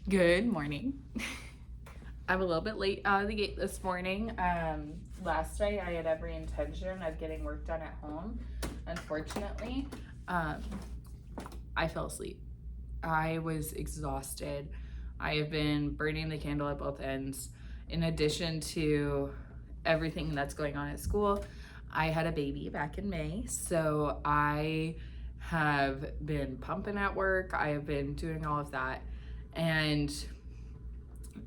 Good morning. I'm a little bit late out of the gate this morning. Last night I had every intention of getting work done at home. Unfortunately, I fell asleep. I was exhausted. I have been burning the candle at both ends. In addition to everything that's going on at school, I had a baby back in May, so I have been pumping at work. I have been doing all of that, and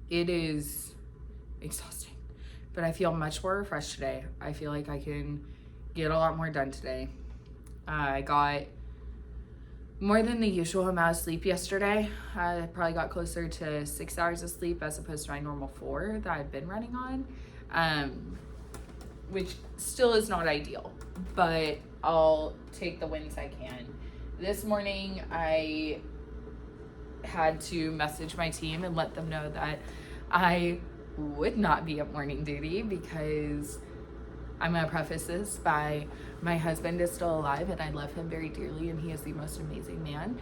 it is exhausting, but I feel much more refreshed today. I feel like I can get a lot more done today. I got more than the usual amount of sleep yesterday. I probably got closer to 6 hours of sleep as opposed to my normal 4 that I've been running on, which still is not ideal, but I'll take the wins I can. This morning, I had to message my team and let them know that I would not be at morning duty because I'm going to preface this by my husband is still alive and I love him very dearly and he is the most amazing man.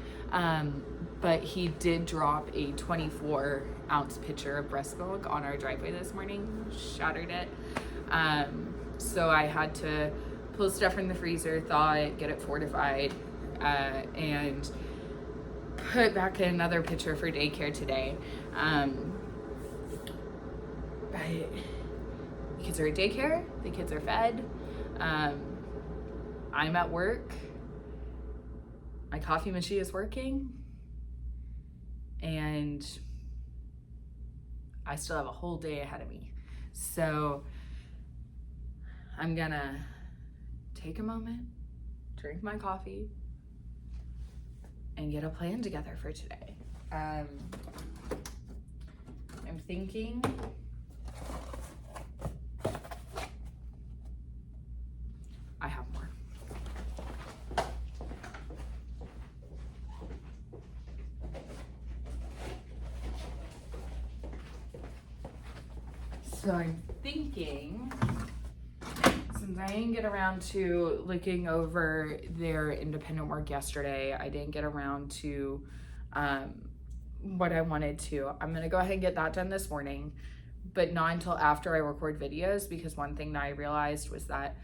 But he did drop a 24-ounce pitcher of breast milk on our driveway this morning, shattered it. So I had to pull stuff from the freezer, thaw it, get it fortified, and put back in another pitcher for daycare today. But the kids are at daycare, the kids are fed, I'm at work, my coffee machine is working, and I still have a whole day ahead of me. So I'm gonna take a moment, drink my coffee, and get a plan together for today. I'm thinking I have more. So I'm thinking, since I didn't get around to looking over their independent work yesterday, I didn't get around to what I wanted to. I'm gonna go ahead and get that done this morning, but not until after I record videos, because one thing that I realized was that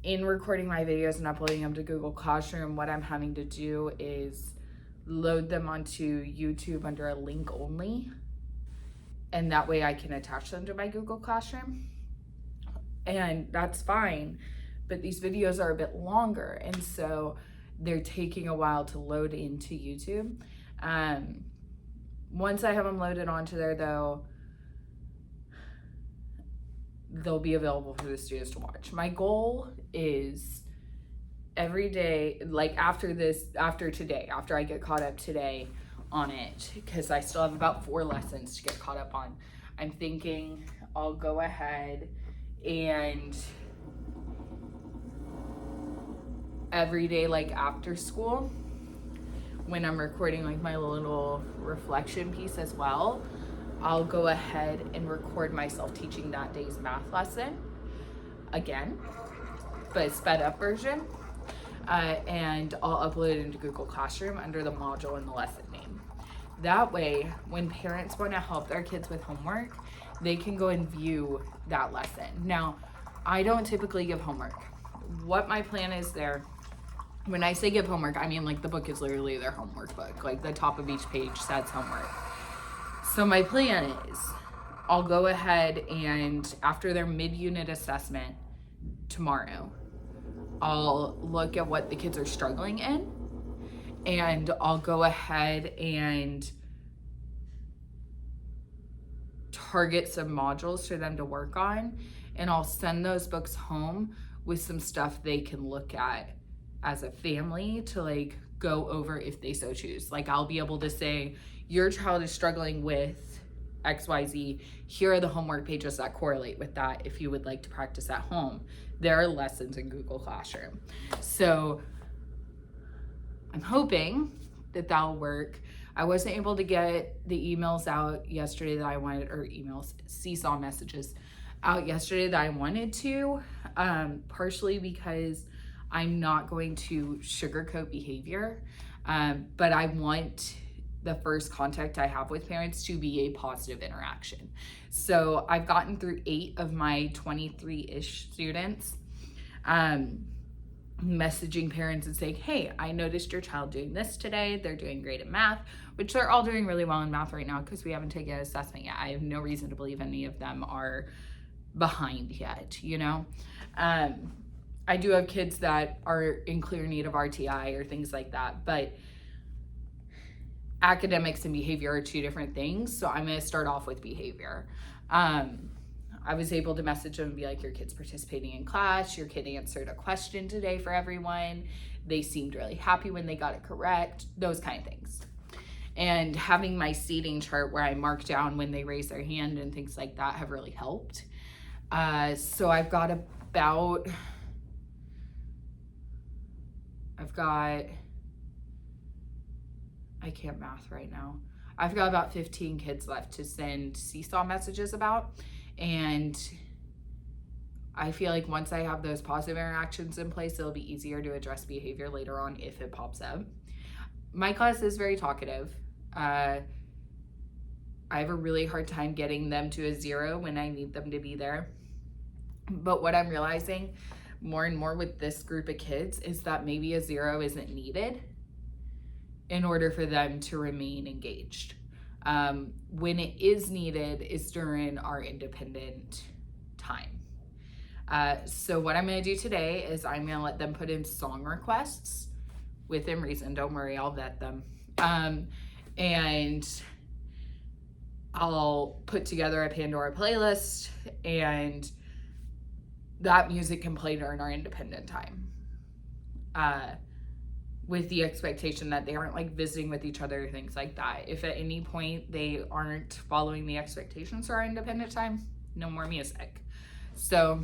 in recording my videos and uploading them to Google Classroom, what I'm having to do is load them onto YouTube under a link only, and that way I can attach them to my Google Classroom. And that's fine, but these videos are a bit longer, and so they're taking a while to load into YouTube. Once I have them loaded onto there, though, they'll be available for the students to watch. My goal is every day, like after today, after I get caught up today on it, because I still have about 4 lessons to get caught up on, I'm thinking I'll go ahead and every day, like after school, when I'm recording like my little reflection piece as well, I'll go ahead and record myself teaching that day's math lesson again, but a sped up version, and I'll upload it into Google Classroom under the module and the lesson name. That way, when parents want to help their kids with homework, they can go and view that lesson. Now, I don't typically give homework. What my plan is there, when I say give homework, I mean like the book is literally their homework book. Like the top of each page says homework. So my plan is I'll go ahead and after their mid-unit assessment tomorrow, I'll look at what the kids are struggling in, and I'll go ahead and target some modules for them to work on, and I'll send those books home with some stuff they can look at as a family to like go over if they so choose. Like I'll be able to say, your child is struggling with XYZ. Here are the homework pages that correlate with that if you would like to practice at home. There are lessons in Google Classroom. So I'm hoping that that'll work. I wasn't able to get the emails out yesterday that I wanted, or emails, seesaw messages out yesterday that I wanted to, partially because I'm not going to sugarcoat behavior, but I want the first contact I have with parents to be a positive interaction. So I've gotten through 8 of my 23-ish students, messaging parents and saying, hey, I noticed your child doing this today. They're doing great at math, which they're all doing really well in math right now because we haven't taken an assessment yet. I have no reason to believe any of them are behind yet, you know? I do have kids that are in clear need of RTI or things like that, but academics and behavior are 2 different things. So I'm going to start off with behavior. I was able to message them and be like, your kid's participating in class. Your kid answered a question today for everyone. They seemed really happy when they got it correct, those kind of things. And having my seating chart where I mark down when they raise their hand and things like that have really helped. So I can't math right now. I've got about 15 kids left to send seesaw messages about. And I feel like once I have those positive interactions in place, it'll be easier to address behavior later on if it pops up. My class is very talkative. I have a really hard time getting them to a 0 when I need them to be there. But what I'm realizing more and more with this group of kids is that maybe a 0 isn't needed in order for them to remain engaged. When it is needed is during our independent time. So what I'm gonna do today is I'm gonna let them put in song requests within reason. Don't worry, I'll vet them. And I'll put together a Pandora playlist, and that music can play during our independent time. With the expectation that they aren't like visiting with each other, things like that. If at any point they aren't following the expectations for our independent time, no more music. So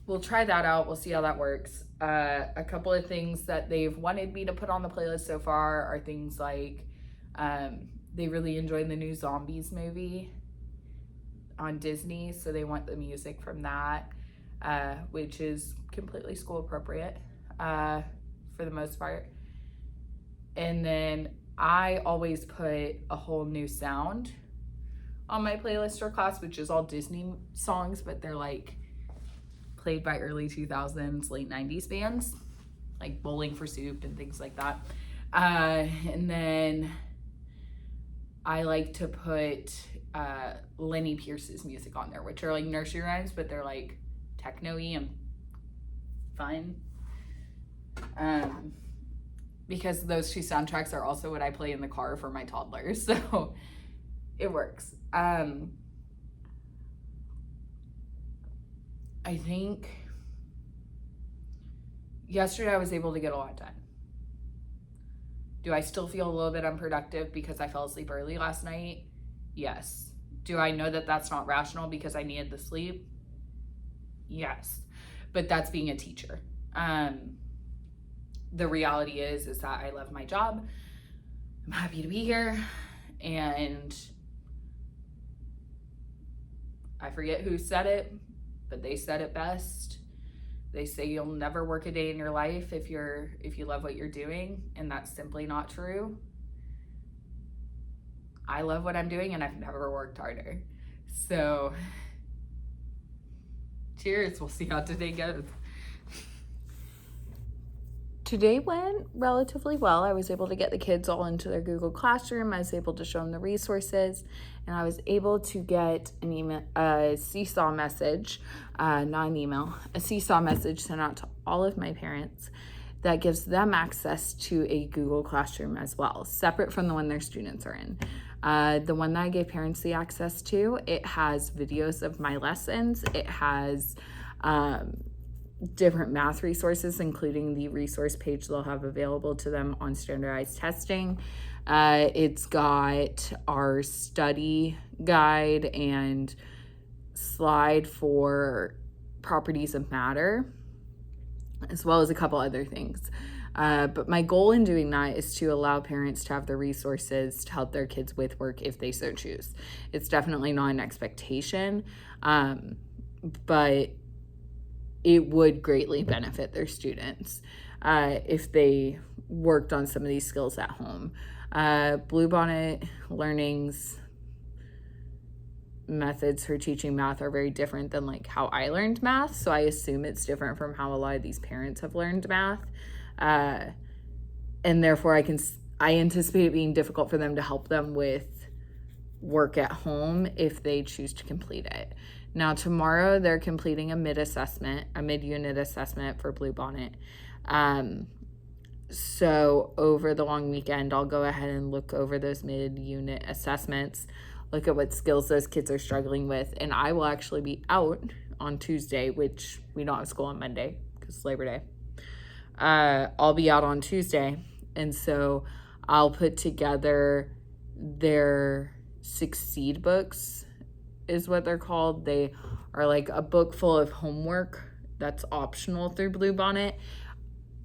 we'll try that out. We'll see how that works. A couple of things that they've wanted me to put on the playlist so far are things like they really enjoyed the new Zombies movie on Disney, so they want the music from that, which is completely school appropriate. For the most part. And then I always put a whole new sound on my playlist for class, which is all Disney songs, but they're like played by early 2000s, late 90s bands, like Bowling for Soup and things like that. And then I like to put Lenny Pierce's music on there, which are like nursery rhymes, but they're like techno-y and fun. Because those 2 soundtracks are also what I play in the car for my toddlers, so it works. I think yesterday I was able to get a lot done. Do I still feel a little bit unproductive because I fell asleep early last night? Yes. Do I know that that's not rational because I needed the sleep? Yes. But that's being a teacher. The reality is that I love my job. I'm happy to be here. And I forget who said it, but they said it best. They say you'll never work a day in your life if you love what you're doing, and that's simply not true. I love what I'm doing, and I've never worked harder. So, cheers. We'll see how today goes. Today went relatively well. I was able to get the kids all into their Google Classroom. I was able to show them the resources, and I was able to get a seesaw message, not an email, a seesaw message sent out to all of my parents that gives them access to a Google Classroom as well, separate from the one their students are in. The one that I gave parents the access to, it has videos of my lessons. It has different math resources, including the resource page they'll have available to them on standardized testing. It's got our study guide and slide for properties of matter, as well as a couple other things. But my goal in doing that is to allow parents to have the resources to help their kids with work if they so choose. It's definitely not an expectation, but it would greatly benefit their students. if they worked on some of these skills at home. Bluebonnet Learning's methods for teaching math are very different than like how I learned math, so I assume it's different from how a lot of these parents have learned math, and therefore I anticipate it being difficult for them to help them with work at home if they choose to complete it. Now tomorrow they're completing a mid-unit assessment for Bluebonnet. So over the long weekend, I'll go ahead and look over those mid-unit assessments, look at what skills those kids are struggling with, and I will actually be out on Tuesday, which we don't have school on Monday because it's Labor Day. I'll be out on Tuesday, and so I'll put together their Succeed books is what they're called. They are like a book full of homework that's optional through Bluebonnet.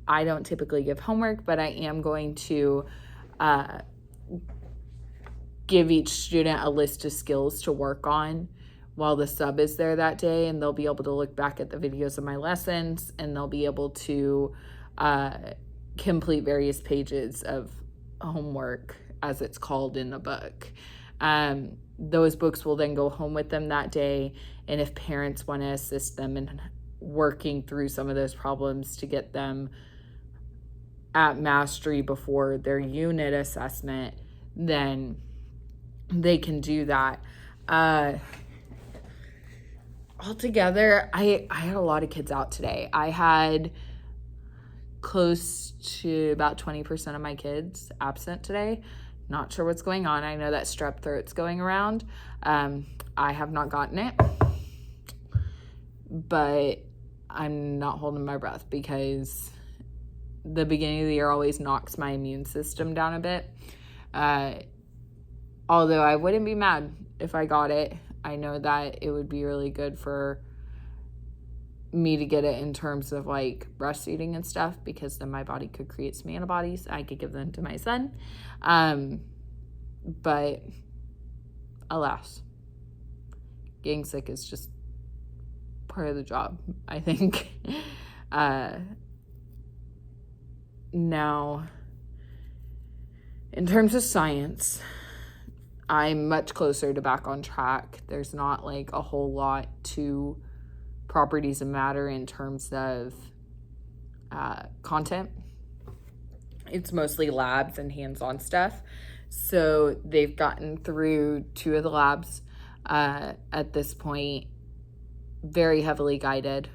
I don't typically give homework, but I am going to give each student a list of skills to work on while the sub is there that day, and they'll be able to look back at the videos of my lessons, and they'll be able to complete various pages of homework, as it's called in the book. Those books will then go home with them that day, and if parents want to assist them in working through some of those problems to get them at mastery before their unit assessment, then they can do that. Altogether, I had a lot of kids out today. I had close to about 20% of my kids absent today. Not sure what's going on. I know that strep throat's going around. I have not gotten it, but I'm not holding my breath because the beginning of the year always knocks my immune system down a bit. Although I wouldn't be mad if I got it. I know that it would be really good for me to get it in terms of like breastfeeding and stuff, because then my body could create some antibodies. I could give them to my son. But alas, getting sick is just part of the job, I think. Now, in terms of science, I'm much closer to back on track. There's not like a whole lot to properties of matter in terms of content. It's mostly labs and hands-on stuff. So they've gotten through 2 of the labs at this point, very heavily guided.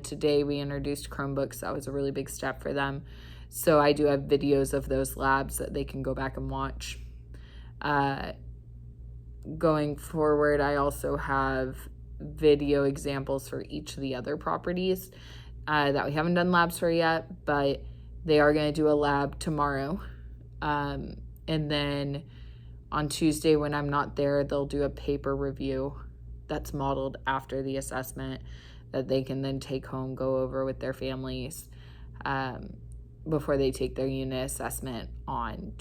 Today we introduced Chromebooks. That was a really big step for them. So I do have videos of those labs that they can go back and watch. Going forward, I also have video examples for each of the other properties that we haven't done labs for yet, but they are going to do a lab tomorrow. And then on Tuesday, when I'm not there, they'll do a paper review that's modeled after the assessment that they can then take home, go over with their families before they take their unit assessment on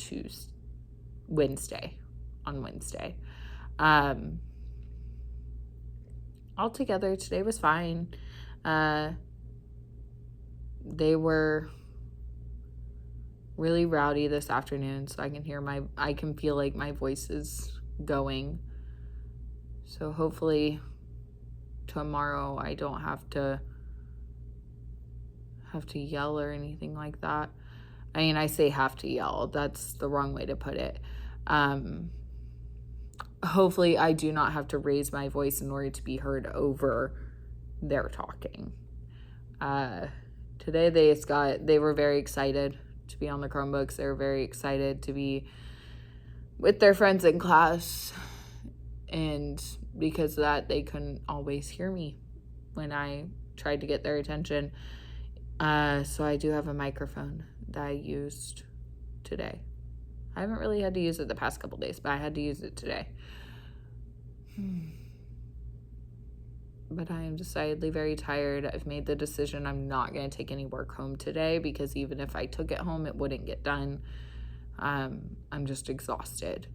Wednesday. Altogether, today was fine. They were really rowdy this afternoon, so I can feel like my voice is going. So hopefully tomorrow I don't have to yell or anything like that. I mean, I say have to yell. That's the wrong way to put it. Hopefully I do not have to raise my voice in order to be heard over their talking. Today they were very excited to be on the Chromebooks. They were very excited to be with their friends in class. And because of that, they couldn't always hear me when I tried to get their attention. So I do have a microphone that I used today. I haven't really had to use it the past couple days, but I had to use it today. But I am decidedly very tired. I've made the decision I'm not going to take any work home today, because even if I took it home, it wouldn't get done. I'm just exhausted.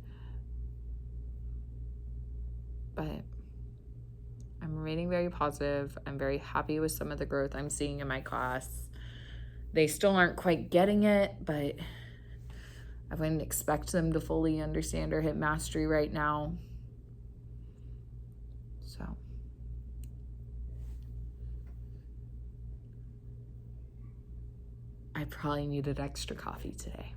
But I'm remaining very positive. I'm very happy with some of the growth I'm seeing in my class. They still aren't quite getting it, but I wouldn't expect them to fully understand or hit mastery right now. So I probably needed extra coffee today.